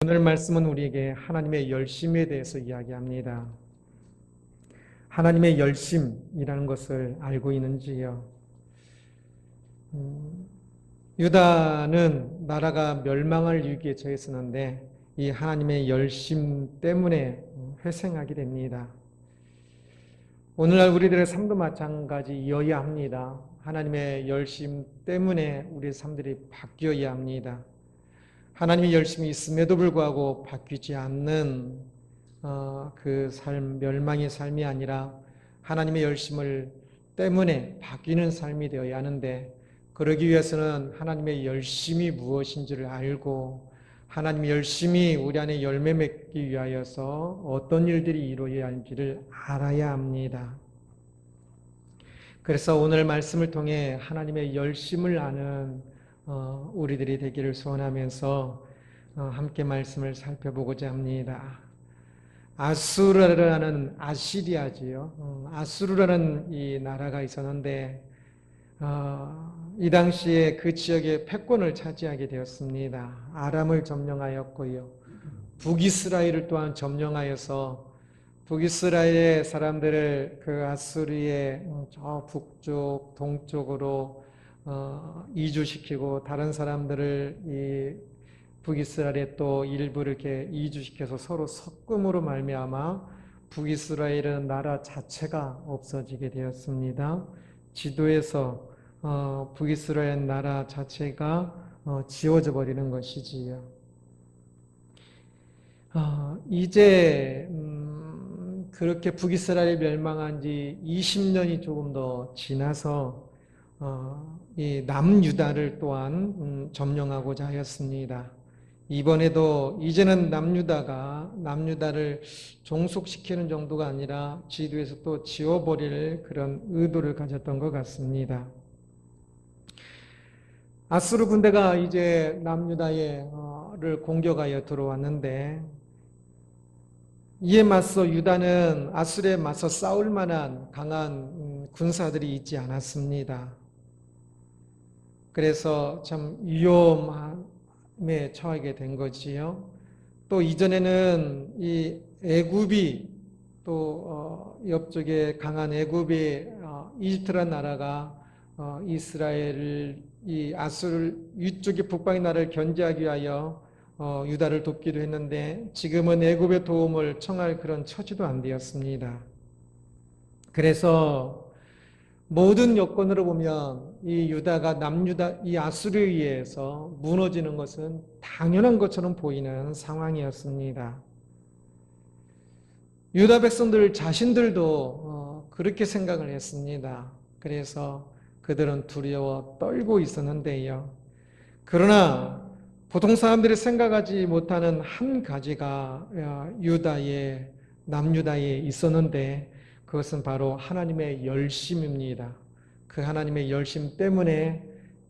오늘 말씀은 우리에게 하나님의 열심에 대해서 이야기합니다. 하나님의 열심이라는 것을 알고 있는지요? 유다는 나라가 멸망할 위기에 처했었는데 이 하나님의 열심 때문에 회생하게 됩니다. 오늘날 우리들의 삶도 마찬가지여야 합니다. 하나님의 열심 때문에 우리의 삶들이 바뀌어야 합니다. 하나님의 열심이 있음에도 불구하고 바뀌지 않는 그 삶, 멸망의 삶이 아니라 하나님의 열심을 때문에 바뀌는 삶이 되어야 하는데, 그러기 위해서는 하나님의 열심이 무엇인지를 알고 하나님의 열심이 우리 안에 열매 맺기 위하여서 어떤 일들이 이루어야 하는지를 알아야 합니다. 그래서 오늘 말씀을 통해 하나님의 열심을 아는 우리들이 되기를 소원하면서 함께 말씀을 살펴보고자 합니다. 아수르라는 아시리아지요. 아수르라는 이 나라가 있었는데 이 당시에 그 지역의 패권을 차지하게 되었습니다. 아람을 점령하였고요. 북이스라엘을 또한 점령하여서 북이스라엘의 사람들을 그 아수르의 저 북쪽, 동쪽으로 이주시키고 다른 사람들을 이 북이스라엘에 또 일부를 이렇게 이주시켜서 서로 섞음으로 말미암아 북이스라엘은 나라 자체가 없어지게 되었습니다. 지도에서 북이스라엘 나라 자체가 지워져 버리는 것이지요. 이제 그렇게 북이스라엘이 멸망한 지 20년이 조금 더 지나서 이 남유다를 또한 점령하고자 하였습니다. 이번에도 이제는 남유다를 종속시키는 정도가 아니라 지도에서 또 지워버릴 그런 의도를 가졌던 것 같습니다. 아수르 군대가 이제 남유다를 공격하여 들어왔는데, 이에 맞서 유다는 아수르에 맞서 싸울 만한 강한 군사들이 있지 않았습니다. 그래서 참 위험함에 처하게 된 거지요. 또 이전에는 이 애굽이 또 옆쪽에 강한 애굽이 이집트라는 나라가 이스라엘을 이 아수르 위쪽의 북방의 나라를 견제하기 위하여 유다를 돕기도 했는데, 지금은 애굽의 도움을 청할 그런 처지도 안 되었습니다. 그래서 모든 여건으로 보면 이 유다가 남유다, 이 아수르에 의해서 무너지는 것은 당연한 것처럼 보이는 상황이었습니다. 유다 백성들 자신들도 그렇게 생각을 했습니다. 그래서 그들은 두려워 떨고 있었는데요. 그러나 보통 사람들이 생각하지 못하는 한 가지가 남유다에 있었는데, 그것은 바로 하나님의 열심입니다. 그 하나님의 열심 때문에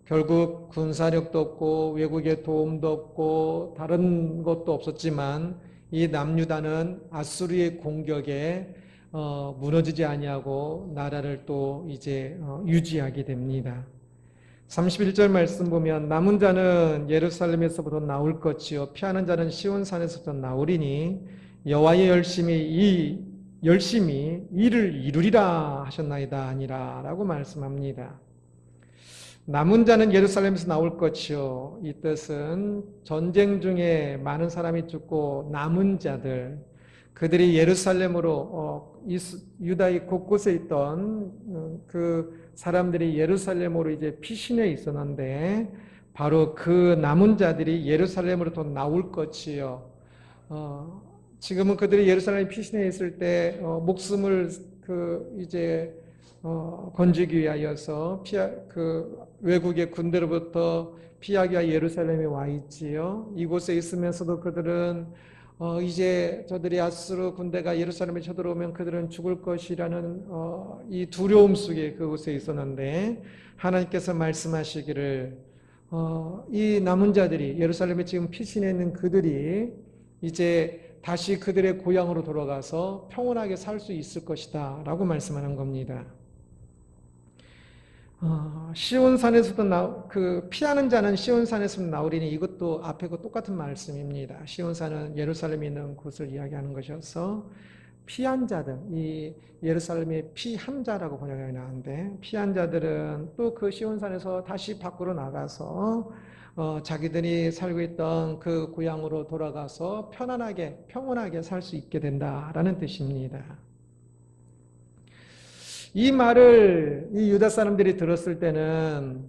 결국 군사력도 없고 외국의 도움도 없고 다른 것도 없었지만 이 남유다는 아수르의 공격에 무너지지 아니하고 나라를 또 이제 유지하게 됩니다. 31절 말씀 보면 남은 자는 예루살렘에서부터 나올 것이요 피하는 자는 시온산에서부터 나오리니 여호와의 열심이 이를 이루리라 하셨나이다 아니라 라고 말씀합니다. 남은 자는 예루살렘에서 나올 것이요, 이 뜻은 전쟁 중에 많은 사람이 죽고 남은 자들, 그들이 예루살렘으로 유다의 곳곳에 있던 그 사람들이 예루살렘으로 이제 피신해 있었는데, 바로 그 남은 자들이 예루살렘으로 또 나올 것이요. 지금은 그들이 예루살렘에 피신해 있을 때 목숨을 건지기 위하여서 외국의 군대로부터 피하기 위하여 예루살렘에 와 있지요. 이곳에 있으면서도 그들은 이제 저들이 아수르 군대가 예루살렘에 쳐들어오면 그들은 죽을 것이라는 이 두려움 속에 그곳에 있었는데, 하나님께서 말씀하시기를 이 남은 자들이 예루살렘에 지금 피신해 있는 그들이 이제 다시 그들의 고향으로 돌아가서 평온하게 살 수 있을 것이다 라고 말씀하는 겁니다. 시온산에서도 피하는 자는 시온산에서도 나오리니 이것도 앞에 그 똑같은 말씀입니다. 시온산은 예루살렘에 있는 곳을 이야기하는 것이어서 피한 자들, 이 예루살렘의 피한 자라고 번역이 나오는데 피한 자들은 또 그 시온산에서 다시 밖으로 나가서 자기들이 살고 있던 그 고향으로 돌아가서 편안하게 평온하게 살 수 있게 된다라는 뜻입니다. 이 말을 이 유다 사람들이 들었을 때는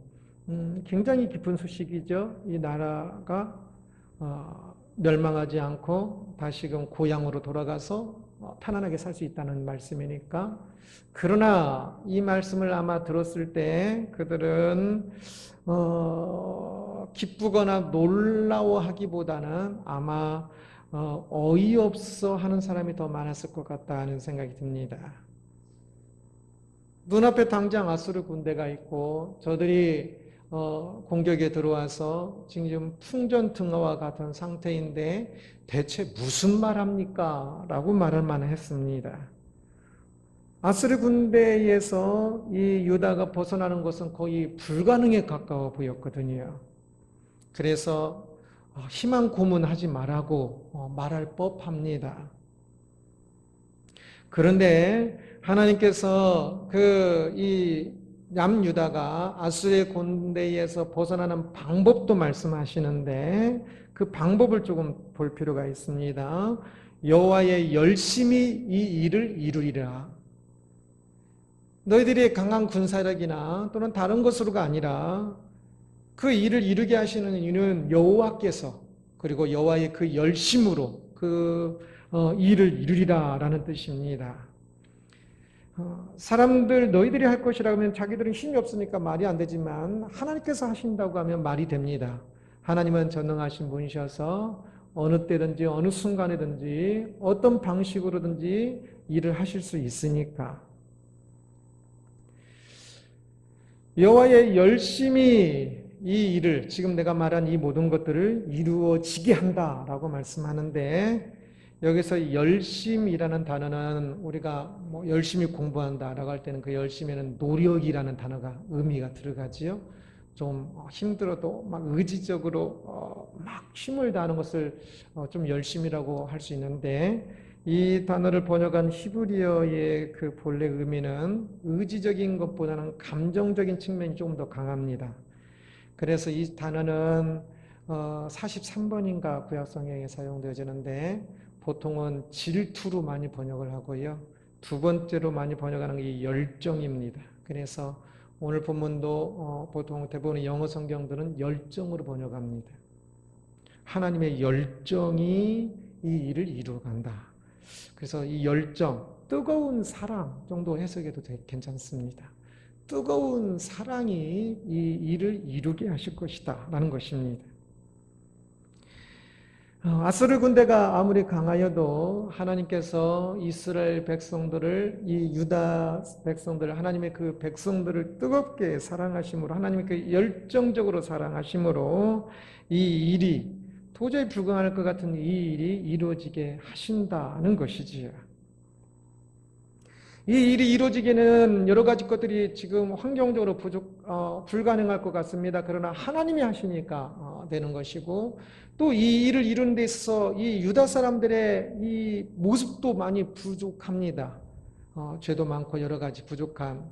굉장히 기쁜 소식이죠. 이 나라가 멸망하지 않고 다시금 고향으로 돌아가서 편안하게 살 수 있다는 말씀이니까. 그러나 이 말씀을 아마 들었을 때 그들은 기쁘거나 놀라워하기보다는 아마 어이없어 하는 사람이 더 많았을 것 같다는 생각이 듭니다. 눈앞에 당장 아수르 군대가 있고 저들이 공격에 들어와서 지금 풍전등화와 같은 상태인데 대체 무슨 말합니까? 라고 말할 만했습니다. 아수르 군대에서 이 유다가 벗어나는 것은 거의 불가능에 가까워 보였거든요. 그래서 희망 고문하지 말라고 말할 법합니다. 그런데 하나님께서 이 남유다가 아수르의 군대에서 벗어나는 방법도 말씀하시는데 그 방법을 조금 볼 필요가 있습니다. 여호와의 열심히 이 일을 이루리라. 너희들이 강한 군사력이나 또는 다른 것으로가 아니라 그 일을 이루게 하시는 이유는 여호와께서 그리고 여호와의 그 열심으로 그 일을 이루리라라는 뜻입니다. 사람들 너희들이 할 것이라고 하면 자기들은 힘이 없으니까 말이 안 되지만 하나님께서 하신다고 하면 말이 됩니다. 하나님은 전능하신 분이셔서 어느 때든지 어느 순간에든지 어떤 방식으로든지 일을 하실 수 있으니까. 여호와의 열심히 이 일을 지금 내가 말한 이 모든 것들을 이루어지게 한다라고 말씀하는데 여기서 열심이라는 단어는 우리가 열심히 공부한다라고 할 때는 그 열심에는 노력이라는 단어가 의미가 들어가지요. 좀 힘들어도 막 의지적으로 막 힘을 다하는 것을 좀 열심이라고 할 수 있는데 이 단어를 번역한 히브리어의 그 본래 의미는 의지적인 것보다는 감정적인 측면이 조금 더 강합니다. 그래서 이 단어는 43번인가 구약성경에 사용되어지는데 보통은 질투로 많이 번역을 하고요. 두 번째로 많이 번역하는 게 열정입니다. 그래서 오늘 본문도 보통 대부분의 영어 성경들은 열정으로 번역합니다. 하나님의 열정이 이 일을 이루어간다. 그래서 이 열정, 뜨거운 사랑 정도 해석해도 괜찮습니다. 뜨거운 사랑이 이 일을 이루게 하실 것이다 라는 것입니다. 아수르 군대가 아무리 강하여도 하나님께서 이스라엘 백성들을 이 유다 백성들 하나님의 그 백성들을 뜨겁게 사랑하심으로 하나님의 그 열정적으로 사랑하심으로 이 일이 도저히 불가능할 것 같은 이 일이 이루어지게 하신다는 것이지요. 이 일이 이루어지기는 여러 가지 것들이 지금 환경적으로 불가능할 것 같습니다. 그러나 하나님이 하시니까 되는 것이고 또 이 일을 이루는 데 있어서 이 유다 사람들의 이 모습도 많이 부족합니다. 죄도 많고 여러 가지 부족한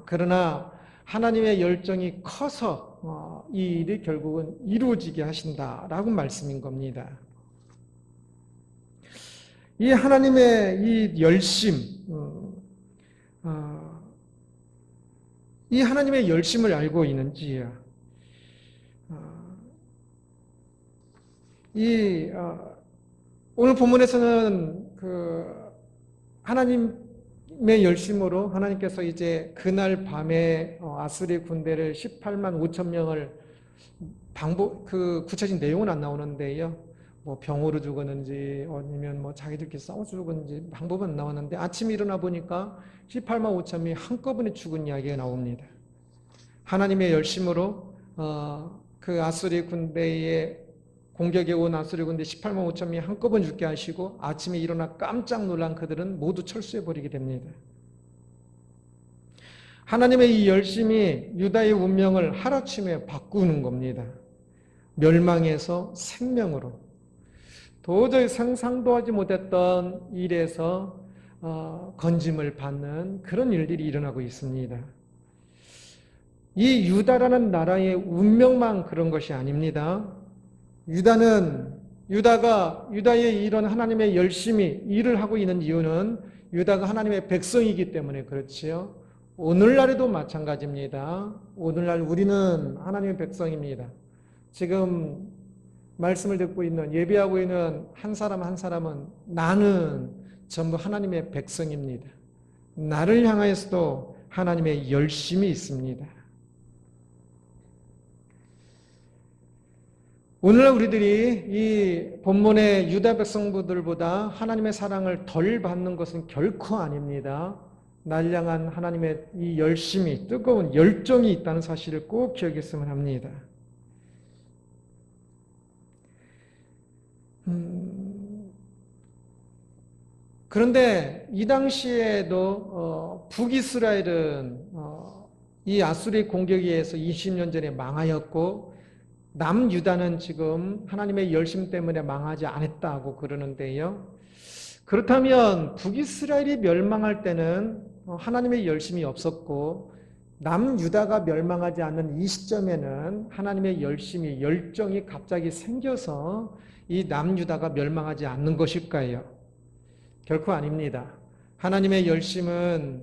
그러나 하나님의 열정이 커서 이 일이 결국은 이루어지게 하신다라고 말씀인 겁니다. 이 하나님의 이 열심 이 하나님의 열심을 알고 있는지요. 오늘 본문에서는 하나님의 열심으로 하나님께서 이제 그날 밤에 아수리 군대를 18만 5천 명을 구체적인 내용은 안 나오는데요. 병으로 죽었는지 아니면 자기들끼리 싸워서 죽었는지 방법은 안 나왔는데 아침에 일어나 보니까 18만 5천 명이 한꺼번에 죽은 이야기가 나옵니다. 하나님의 열심으로 그 아수리 군대의 공격에 온 아수리 군대 18만 5천 명이 한꺼번에 죽게 하시고 아침에 일어나 깜짝 놀란 그들은 모두 철수해버리게 됩니다. 하나님의 이 열심이 유다의 운명을 하루아침에 바꾸는 겁니다. 멸망에서 생명으로. 도저히 상상도 하지 못했던 일에서 건짐을 받는 그런 일들이 일어나고 있습니다. 이 유다라는 나라의 운명만 그런 것이 아닙니다. 유다의 이런 하나님의 열심히 일을 하고 있는 이유는 유다가 하나님의 백성이기 때문에 그렇지요. 오늘날에도 마찬가지입니다. 오늘날 우리는 하나님의 백성입니다. 지금 말씀을 듣고 있는, 예배하고 있는 한 사람 한 사람은 나는 전부 하나님의 백성입니다. 나를 향하여서도 하나님의 열심이 있습니다. 오늘날 우리들이 이 본문의 유다 백성들보다 하나님의 사랑을 덜 받는 것은 결코 아닙니다. 날 향한 하나님의 이 열심이, 뜨거운 열정이 있다는 사실을 꼭 기억했으면 합니다. 그런데 이 당시에도 북이스라엘은 이 아수르의 공격에 의해서 20년 전에 망하였고 남유다는 지금 하나님의 열심 때문에 망하지 않았다고 그러는데요. 그렇다면 북이스라엘이 멸망할 때는 하나님의 열심이 없었고 남유다가 멸망하지 않는 이 시점에는 하나님의 열정이 갑자기 생겨서 이 남유다가 멸망하지 않는 것일까요? 결코 아닙니다. 하나님의 열심은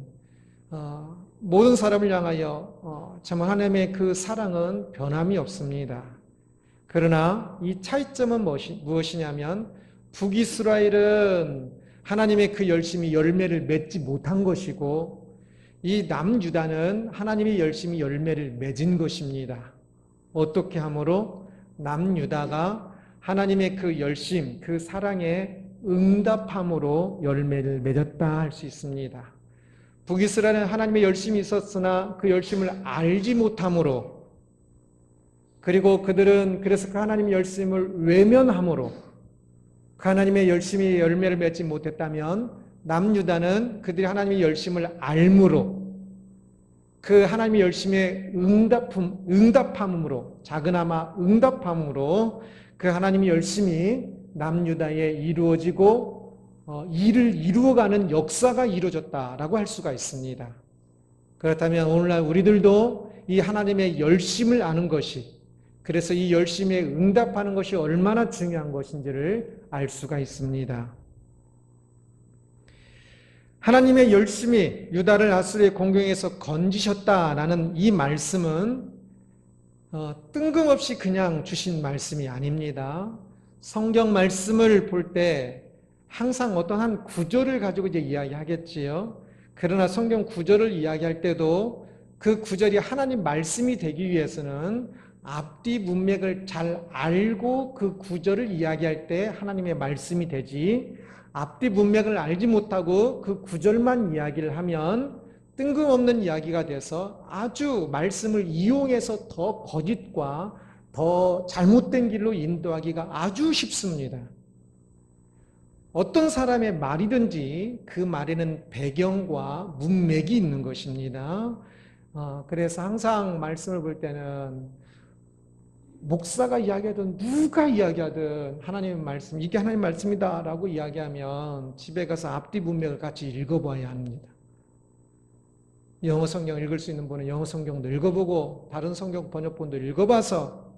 모든 사람을 향하여 참 하나님의 그 사랑은 변함이 없습니다. 그러나 이 차이점은 무엇이냐면 북이스라엘은 하나님의 그 열심이 열매를 맺지 못한 것이고 이 남유다는 하나님의 열심이 열매를 맺은 것입니다. 어떻게 하므로 남유다가 하나님의 그 열심, 그 사랑에 응답함으로 열매를 맺었다 할 수 있습니다. 북이스라엘은 하나님의 열심이 있었으나 그 열심을 알지 못함으로 그리고 그들은 그래서 그 하나님의 열심을 외면함으로 그 하나님의 열심이 열매를 맺지 못했다면 남유다는 그들이 하나님의 열심을 알므로 그 하나님의 열심에 응답함으로 작은아마 응답함으로 그 하나님의 열심이 남유다에 이루어지고 일을 이루어가는 역사가 이루어졌다라고 할 수가 있습니다. 그렇다면 오늘날 우리들도 이 하나님의 열심을 아는 것이 그래서 이 열심에 응답하는 것이 얼마나 중요한 것인지를 알 수가 있습니다. 하나님의 열심이 유다를 아수르의 공경에서 건지셨다라는 이 말씀은 뜬금없이 그냥 주신 말씀이 아닙니다. 성경 말씀을 볼 때 항상 어떤 한 구절을 가지고 이제 이야기하겠지요. 그러나 성경 구절을 이야기할 때도 그 구절이 하나님 말씀이 되기 위해서는 앞뒤 문맥을 잘 알고 그 구절을 이야기할 때 하나님의 말씀이 되지 앞뒤 문맥을 알지 못하고 그 구절만 이야기를 하면 뜬금없는 이야기가 돼서 아주 말씀을 이용해서 더 거짓과 더 잘못된 길로 인도하기가 아주 쉽습니다. 어떤 사람의 말이든지 그 말에는 배경과 문맥이 있는 것입니다. 그래서 항상 말씀을 볼 때는 목사가 이야기하든 누가 이야기하든 하나님의 말씀, 이게 하나님의 말씀이다 라고 이야기하면 집에 가서 앞뒤 문맥을 같이 읽어봐야 합니다. 영어 성경 읽을 수 있는 분은 영어 성경도 읽어보고 다른 성경 번역본도 읽어봐서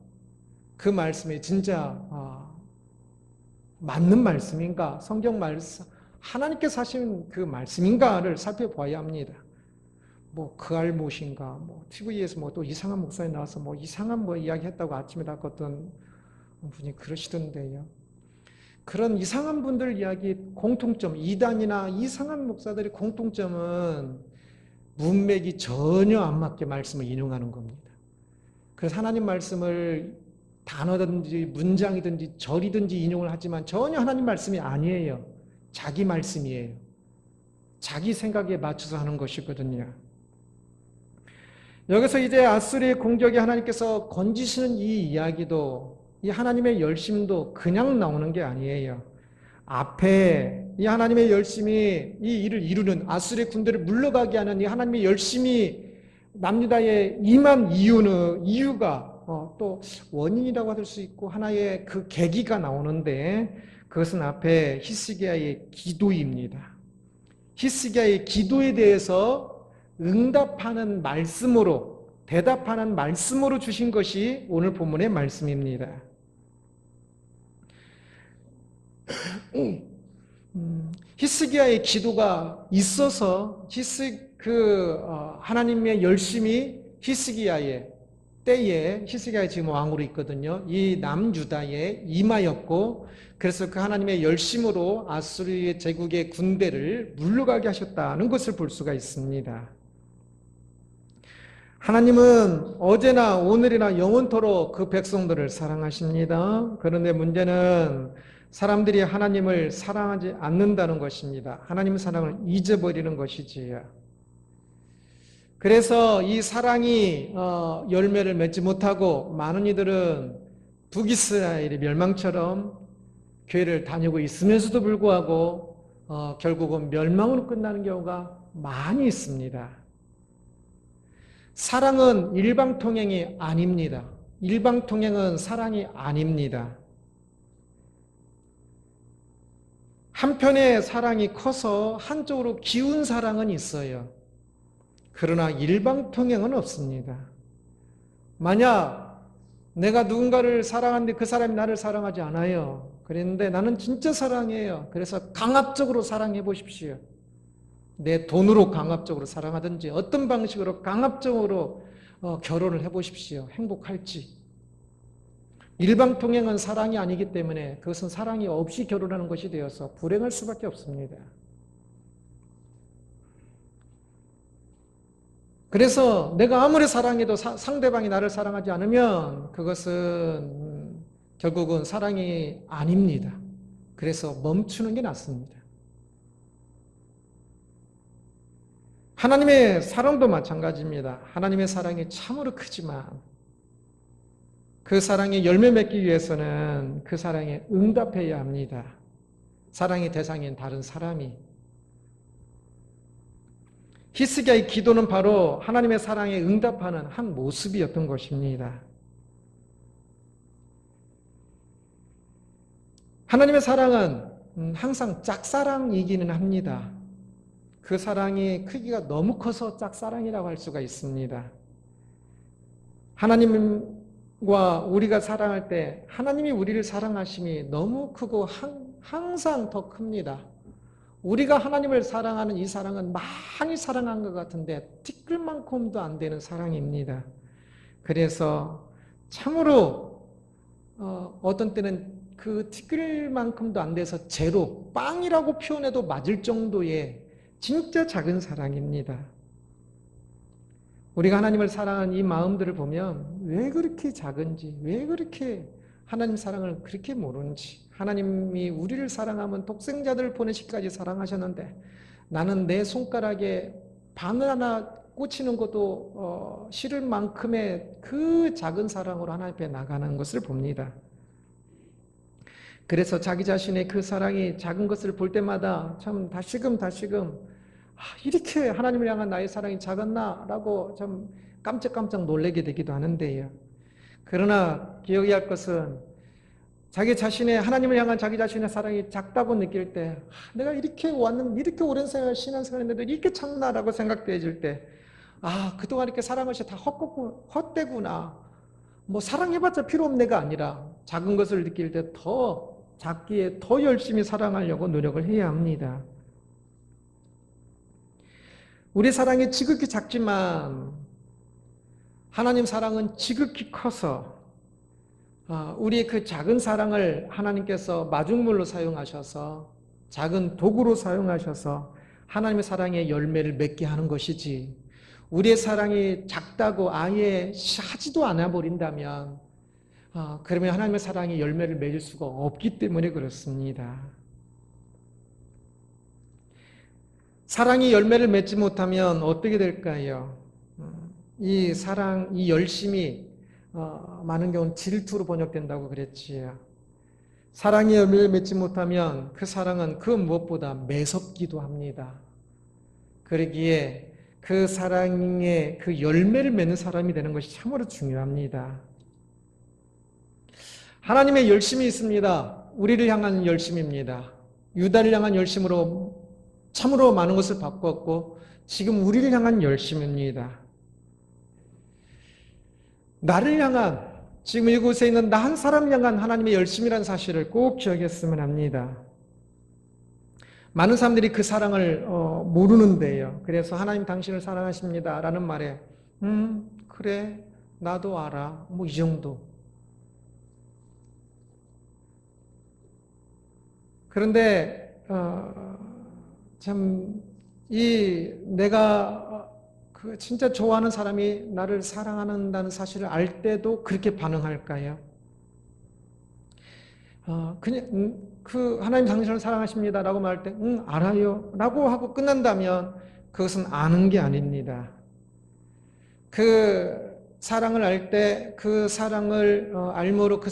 그 말씀이 진짜 맞는 말씀인가, 성경 말씀, 하나님께서 하신 그 말씀인가를 살펴봐야 합니다. 뭐 그 알못인가, 뭐 TV에서 뭐 또 이상한 목사에 나와서 뭐 이상한 뭐 이야기했다고 아침에 다 어떤 분이 그러시던데요. 그런 이상한 분들 이야기 공통점, 이단이나 이상한 목사들의 공통점은 문맥이 전혀 안 맞게 말씀을 인용하는 겁니다. 그래서 하나님 말씀을 단어든지 문장이든지 절이든지 인용을 하지만 전혀 하나님 말씀이 아니에요. 자기 말씀이에요. 자기 생각에 맞춰서 하는 것이거든요. 여기서 이제 아수르의 공격에 하나님께서 건지시는 이 이야기도 이 하나님의 열심도 그냥 나오는 게 아니에요. 앞에 이 하나님의 열심이 이 일을 이루는 아수르의 군대를 물러가게 하는 이 하나님의 열심이 남유다의 임한 이유가 또 원인이라고 할 수 있고 하나의 그 계기가 나오는데 그것은 앞에 히스기야의 기도입니다. 히스기야의 기도에 대해서 응답하는 말씀으로 대답하는 말씀으로 주신 것이 오늘 본문의 말씀입니다. 히스기야의 기도가 있어서 하나님의 열심이 히스기야의 때에 히스기야가 지금 왕으로 있거든요. 이 남유다에 임하였고 그래서 그 하나님의 열심으로 아수르의 제국의 군대를 물러가게 하셨다는 것을 볼 수가 있습니다. 하나님은 어제나 오늘이나 영원토록 그 백성들을 사랑하십니다. 그런데 문제는 사람들이 하나님을 사랑하지 않는다는 것입니다. 하나님의 사랑을 잊어버리는 것이지요. 그래서 이 사랑이 열매를 맺지 못하고 많은 이들은 북이스라엘의 멸망처럼 교회를 다니고 있으면서도 불구하고 결국은 멸망으로 끝나는 경우가 많이 있습니다. 사랑은 일방통행이 아닙니다. 일방통행은 사랑이 아닙니다. 한편의 사랑이 커서 한쪽으로 기운 사랑은 있어요. 그러나 일방통행은 없습니다. 만약 내가 누군가를 사랑하는데 그 사람이 나를 사랑하지 않아요. 그런데 나는 진짜 사랑해요. 그래서 강압적으로 사랑해 보십시오. 내 돈으로 강압적으로 사랑하든지 어떤 방식으로 강압적으로 결혼을 해보십시오. 행복할지. 일방통행은 사랑이 아니기 때문에 그것은 사랑이 없이 결혼하는 것이 되어서 불행할 수밖에 없습니다. 그래서 내가 아무리 사랑해도 상대방이 나를 사랑하지 않으면 그것은 결국은 사랑이 아닙니다. 그래서 멈추는 게 낫습니다. 하나님의 사랑도 마찬가지입니다. 하나님의 사랑이 참으로 크지만 그 사랑에 열매 맺기 위해서는 그 사랑에 응답해야 합니다. 사랑의 대상인 다른 사람이. 히스기야의 기도는 바로 하나님의 사랑에 응답하는 한 모습이었던 것입니다. 하나님의 사랑은 항상 짝사랑이기는 합니다. 그 사랑의 크기가 너무 커서 짝사랑이라고 할 수가 있습니다. 하나님과 우리가 사랑할 때 하나님이 우리를 사랑하심이 너무 크고 항상 더 큽니다. 우리가 하나님을 사랑하는 이 사랑은 많이 사랑한 것 같은데 티끌만큼도 안 되는 사랑입니다. 그래서 참으로 어떤 때는 그 티끌만큼도 안 돼서 제로, 빵이라고 표현해도 맞을 정도의 진짜 작은 사랑입니다. 우리가 하나님을 사랑하는 이 마음들을 보면 왜 그렇게 작은지, 왜 그렇게 하나님 사랑을 그렇게 모르는지, 하나님이 우리를 사랑하면 독생자들을 보내시기까지 사랑하셨는데 나는 내 손가락에 바늘 하나 꽂히는 것도 싫을 만큼의 그 작은 사랑으로 하나님 앞에 나가는 것을 봅니다. 그래서 자기 자신의 그 사랑이 작은 것을 볼 때마다 참 다시금 이렇게 하나님을 향한 나의 사랑이 작았나? 라고 참 깜짝깜짝 놀라게 되기도 하는데요. 그러나 기억해야 할 것은 자기 자신의 하나님을 향한 자기 자신의 사랑이 작다고 느낄 때 내가 이렇게 이렇게 오랜 신앙생활했는데도 이렇게 작나라고 생각되어질 때 그동안 이렇게 사랑한 것이 다 헛되구나. 뭐 사랑해봤자 필요 없는 애가 아니라 작은 것을 느낄 때 더 작기에 더 열심히 사랑하려고 노력을 해야 합니다. 우리 사랑이 지극히 작지만 하나님 사랑은 지극히 커서 우리의 그 작은 사랑을 하나님께서 마중물로 사용하셔서 작은 도구로 사용하셔서 하나님의 사랑의 열매를 맺게 하는 것이지 우리의 사랑이 작다고 아예 하지도 않아 버린다면 그러면 하나님의 사랑이 열매를 맺을 수가 없기 때문에 그렇습니다. 사랑이 열매를 맺지 못하면 어떻게 될까요? 이 사랑, 이 열심이 많은 경우는 질투로 번역된다고 그랬지요. 사랑이 열매를 맺지 못하면 그 사랑은 그 무엇보다 매섭기도 합니다. 그러기에 그 사랑의 그 열매를 맺는 사람이 되는 것이 참으로 중요합니다. 하나님의 열심이 있습니다. 우리를 향한 열심입니다. 유다를 향한 열심으로 참으로 많은 것을 바꿨고 지금 우리를 향한 열심입니다. 나를 향한, 지금 이곳에 있는 나 한 사람을 향한 하나님의 열심이라는 사실을 꼭 기억했으면 합니다. 많은 사람들이 그 사랑을 모르는데요. 그래서 하나님 당신을 사랑하십니다 라는 말에 그래 나도 알아 뭐 이 정도. 그런데 참 내가 그 진짜 좋아하는 사람이 나를 사랑한다는 사실을 알 때도 그렇게 반응할까요? 그냥 그 하나님 당신을 사랑하십니다라고 말할 때 알아요라고 하고 끝난다면 그것은 아는 게 아닙니다. 그 사랑을 알 때 그 사랑을 알므로 그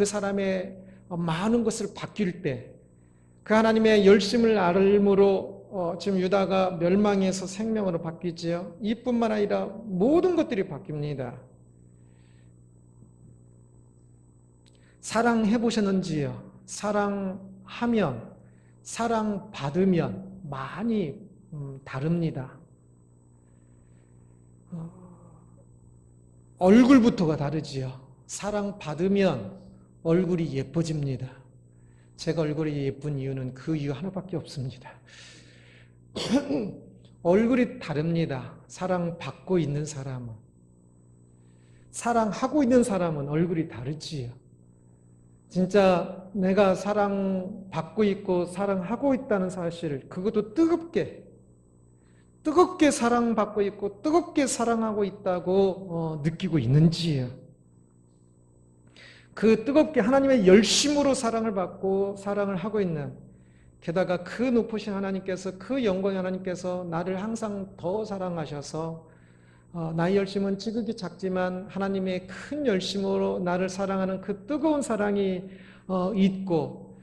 사람의 많은 것을 바뀔 때 그 하나님의 열심을 알므로 지금 유다가 멸망에서 생명으로 바뀌지요. 이뿐만 아니라 모든 것들이 바뀝니다. 사랑해 보셨는지요? 사랑하면, 사랑받으면 많이 다릅니다. 얼굴부터가 다르지요. 사랑받으면 얼굴이 예뻐집니다. 제가 얼굴이 예쁜 이유는 그 이유 하나밖에 없습니다. 얼굴이 다릅니다. 사랑받고 있는 사람은. 사랑하고 있는 사람은 얼굴이 다르지요. 진짜 내가 사랑받고 있고 사랑하고 있다는 사실, 그것도 뜨겁게 사랑받고 있고 뜨겁게 사랑하고 있다고 느끼고 있는지요. 그 뜨겁게 하나님의 열심으로 사랑을 받고 사랑을 하고 있는, 게다가 그 높으신 하나님께서, 그 영광의 하나님께서 나를 항상 더 사랑하셔서 나의 열심은 지극히 작지만 하나님의 큰 열심으로 나를 사랑하는 그 뜨거운 사랑이 있고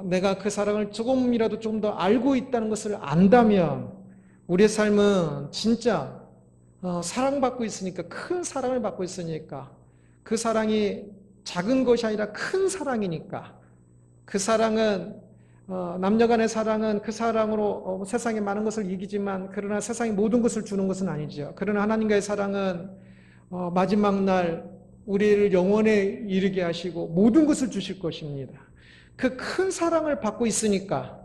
내가 그 사랑을 조금이라도 좀 더 알고 있다는 것을 안다면 우리의 삶은 진짜 사랑받고 있으니까, 큰 사랑을 받고 있으니까, 그 사랑이 작은 것이 아니라 큰 사랑이니까, 그 사랑은 남녀 간의 사랑은 그 사랑으로 세상의 많은 것을 이기지만 그러나 세상의 모든 것을 주는 것은 아니죠. 그러나 하나님과의 사랑은 마지막 날 우리를 영원에 이르게 하시고 모든 것을 주실 것입니다. 그 큰 사랑을 받고 있으니까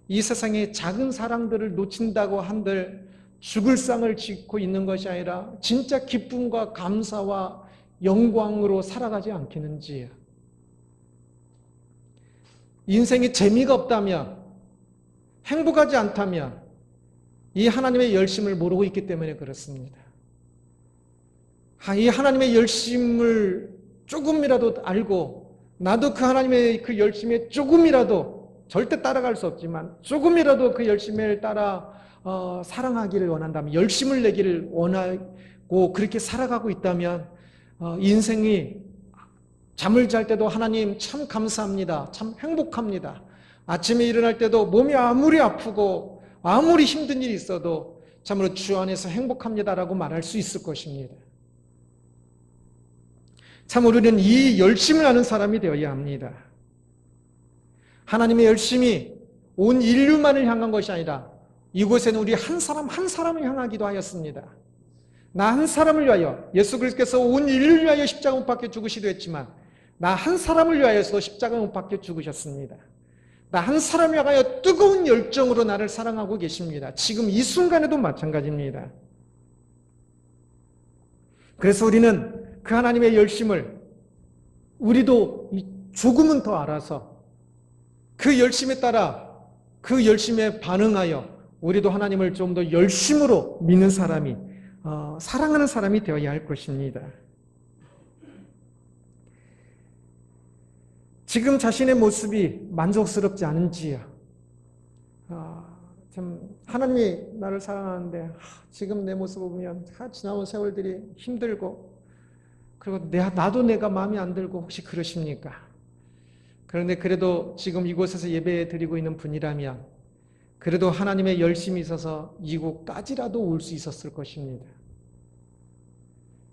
이 세상의 작은 사랑들을 놓친다고 한들 죽을 상을 짓고 있는 것이 아니라 진짜 기쁨과 감사와 영광으로 살아가지 않겠는지요. 인생에 재미가 없다면, 행복하지 않다면 이 하나님의 열심을 모르고 있기 때문에 그렇습니다. 이 하나님의 열심을 조금이라도 알고 나도 그 하나님의 그 열심에 조금이라도, 절대 따라갈 수 없지만 조금이라도 그 열심을 따라 사랑하기를 원한다면, 열심을 내기를 원하고 그렇게 살아가고 있다면 인생이 잠을 잘 때도 하나님 참 감사합니다. 참 행복합니다. 아침에 일어날 때도 몸이 아무리 아프고 아무리 힘든 일이 있어도 참으로 주 안에서 행복합니다라고 말할 수 있을 것입니다. 참 우리는 이 열심을 아는 사람이 되어야 합니다. 하나님의 열심이 온 인류만을 향한 것이 아니라 이곳에는 우리 한 사람 한 사람을 향하기도 하였습니다. 나 한 사람을 위하여, 예수 그리스도께서 온 인류를 위하여 십자가 못 박혀 죽으시기도 했지만 나 한 사람을 위하여서 십자가 못 박혀 죽으셨습니다. 나 한 사람을 향하여 뜨거운 열정으로 나를 사랑하고 계십니다. 지금 이 순간에도 마찬가지입니다. 그래서 우리는 그 하나님의 열심을 우리도 조금은 더 알아서 그 열심에 따라, 그 열심에 반응하여 우리도 하나님을 좀 더 열심으로 믿는 사람이, 사랑하는 사람이 되어야 할 것입니다. 지금 자신의 모습이 만족스럽지 않은지요. 참 하나님이 나를 사랑하는데 지금 내 모습을 보면 지나온 세월들이 힘들고, 그리고 나도 내가 마음에 안 들고 혹시 그러십니까? 그런데 그래도 지금 이곳에서 예배 드리고 있는 분이라면 그래도 하나님의 열심이 있어서 이곳까지라도 올 수 있었을 것입니다.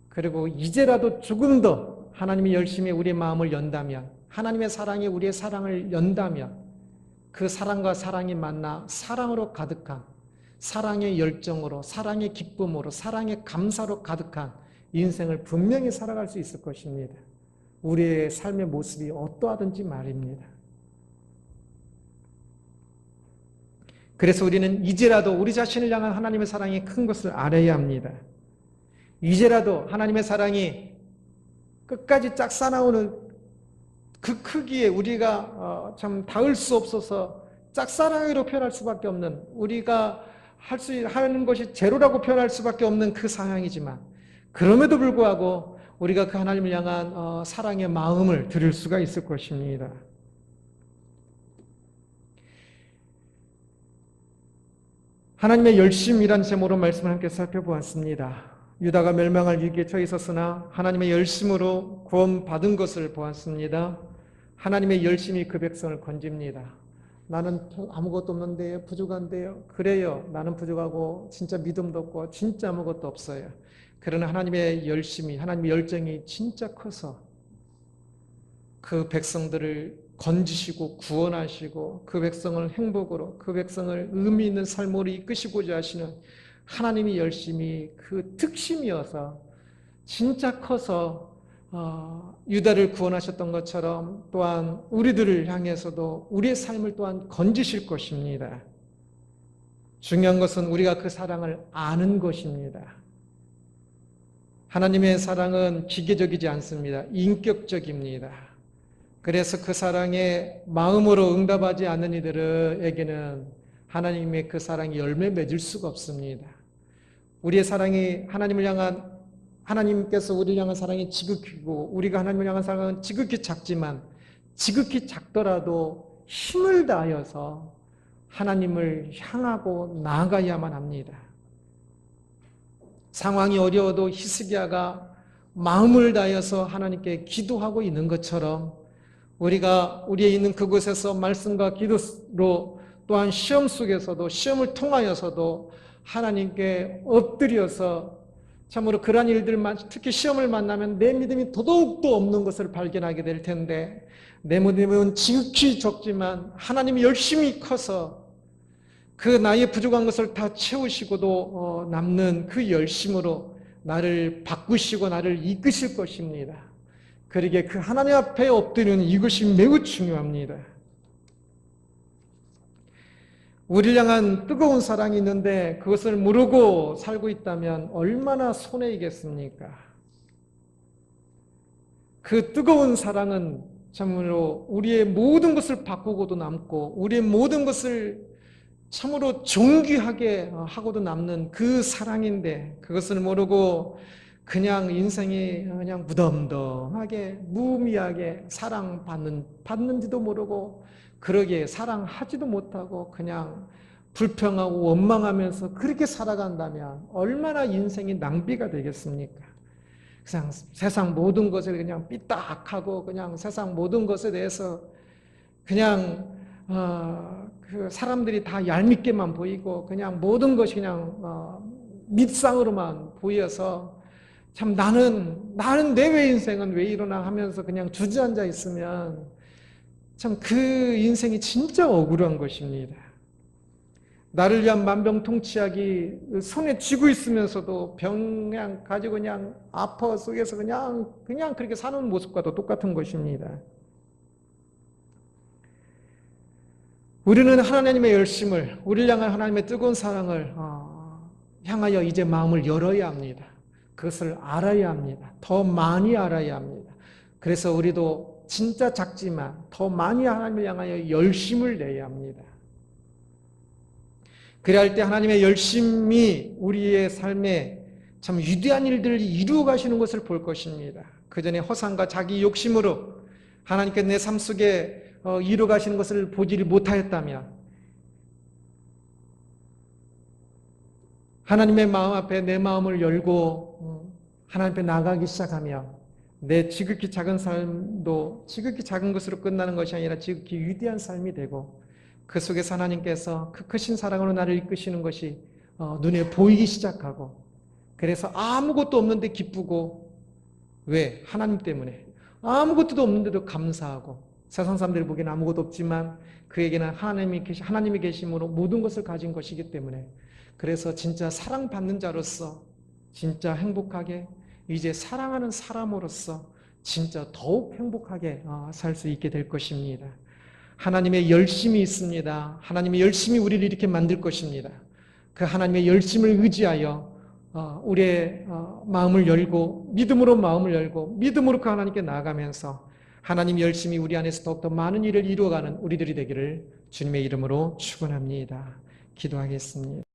그리고 이제라도 조금 더 하나님의 열심에 우리의 마음을 연다면, 하나님의 사랑에 우리의 사랑을 연다면 그 사랑과 사랑이 만나 사랑으로 가득한, 사랑의 열정으로, 사랑의 기쁨으로, 사랑의 감사로 가득한 인생을 분명히 살아갈 수 있을 것입니다. 우리의 삶의 모습이 어떠하든지 말입니다. 그래서 우리는 이제라도 우리 자신을 향한 하나님의 사랑이 큰 것을 알아야 합니다. 이제라도 하나님의 사랑이 끝까지 짝사나오는 그 크기에 우리가 참 닿을 수 없어서 짝사랑으로 표현할 수밖에 없는, 우리가 하는 것이 제로라고 표현할 수밖에 없는 그 상황이지만, 그럼에도 불구하고 우리가 그 하나님을 향한 사랑의 마음을 드릴 수가 있을 것입니다. 하나님의 열심이란 제목으로 말씀을 함께 살펴보았습니다. 유다가 멸망할 위기에 처해 있었으나 하나님의 열심으로 구원받은 것을 보았습니다. 하나님의 열심이 그 백성을 건집니다. 나는 아무것도 없는데요, 부족한데요. 그래요, 나는 부족하고 진짜 믿음도 없고 진짜 아무것도 없어요. 그러나 하나님의 열심이, 하나님의 열정이 진짜 커서 그 백성들을 건지시고 구원하시고 그 백성을 행복으로, 그 백성을 의미 있는 삶으로 이끄시고자 하시는 하나님의 열심이 그 특심이어서 진짜 커서 유다를 구원하셨던 것처럼 또한 우리들을 향해서도 우리의 삶을 또한 건지실 것입니다. 중요한 것은 우리가 그 사랑을 아는 것입니다. 하나님의 사랑은 기계적이지 않습니다. 인격적입니다. 그래서 그 사랑에 마음으로 응답하지 않는 이들에게는 하나님의 그 사랑이 열매 맺을 수가 없습니다. 우리의 사랑이 하나님을 향한, 하나님께서 우리를 향한 사랑이 지극히고 우리가 하나님을 향한 사랑은 지극히 작지만, 지극히 작더라도 힘을 다하여서 하나님을 향하고 나아가야만 합니다. 상황이 어려워도 히스기야가 마음을 다하여서 하나님께 기도하고 있는 것처럼 우리가 우리에 있는 그곳에서 말씀과 기도로, 또한 시험 속에서도, 시험을 통하여서도 하나님께 엎드려서 참으로 그러한 일들만, 특히 시험을 만나면 내 믿음이 더더욱도 없는 것을 발견하게 될 텐데, 내 믿음은 지극히 적지만 하나님이 열심히 커서 그 나의 부족한 것을 다 채우시고도 남는 그 열심으로 나를 바꾸시고 나를 이끄실 것입니다. 그러기에 그 하나님 앞에 엎드리는 이것이 매우 중요합니다. 우리를 향한 뜨거운 사랑이 있는데 그것을 모르고 살고 있다면 얼마나 손해이겠습니까? 그 뜨거운 사랑은 참으로 우리의 모든 것을 바꾸고도 남고 우리의 모든 것을 참으로 존귀하게 하고도 남는 그 사랑인데, 그것을 모르고 그냥 인생이 그냥 무덤덤하게 무미하게 받는지도 모르고, 그러기에 사랑하지도 못하고 그냥 불평하고 원망하면서 그렇게 살아간다면 얼마나 인생이 낭비가 되겠습니까? 그냥 세상 모든 것에 그냥 삐딱하고 그냥 세상 모든 것에 대해서 그냥 그 사람들이 다 얄밉게만 보이고 그냥 모든 것이 그냥 밑상으로만 보여서 참 나는 내 인생은 왜 이러나 하면서 그냥 주저앉아 있으면 참 그 인생이 진짜 억울한 것입니다. 나를 위한 만병통치약이 손에 쥐고 있으면서도 병 그냥 가지고 그냥 아파 속에서 그냥 그렇게 사는 모습과도 똑같은 것입니다. 우리는 하나님의 열심을, 우리를 향한 하나님의 뜨거운 사랑을 향하여 이제 마음을 열어야 합니다. 그것을 알아야 합니다. 더 많이 알아야 합니다. 그래서 우리도 진짜 작지만 더 많이 하나님을 향하여 열심을 내야 합니다. 그래야 할 때 하나님의 열심이 우리의 삶에 참 위대한 일들을 이루어 가시는 것을 볼 것입니다. 그 전에 허상과 자기 욕심으로 하나님께 내 삶 속에 이루어 가시는 것을 보지 못하였다면, 하나님의 마음 앞에 내 마음을 열고 하나님 앞에 나가기 시작하며 내 지극히 작은 삶도 지극히 작은 것으로 끝나는 것이 아니라 지극히 위대한 삶이 되고, 그 속에서 하나님께서 그 크신 사랑으로 나를 이끄시는 것이 눈에 보이기 시작하고, 그래서 아무것도 없는데 기쁘고, 왜? 하나님 때문에. 아무것도 없는데도 감사하고, 세상 사람들이 보기에는 아무것도 없지만 그에게는 하나님이 계심으로 모든 것을 가진 것이기 때문에, 그래서 진짜 사랑받는 자로서 진짜 행복하게, 이제 사랑하는 사람으로서 진짜 더욱 행복하게 살 수 있게 될 것입니다. 하나님의 열심이 있습니다. 하나님의 열심이 우리를 이렇게 만들 것입니다. 그 하나님의 열심을 의지하여 우리의 마음을 열고, 믿음으로 마음을 열고 믿음으로 그 하나님께 나아가면서 하나님 열심히 우리 안에서 더욱더 많은 일을 이루어가는 우리들이 되기를 주님의 이름으로 축원합니다. 기도하겠습니다.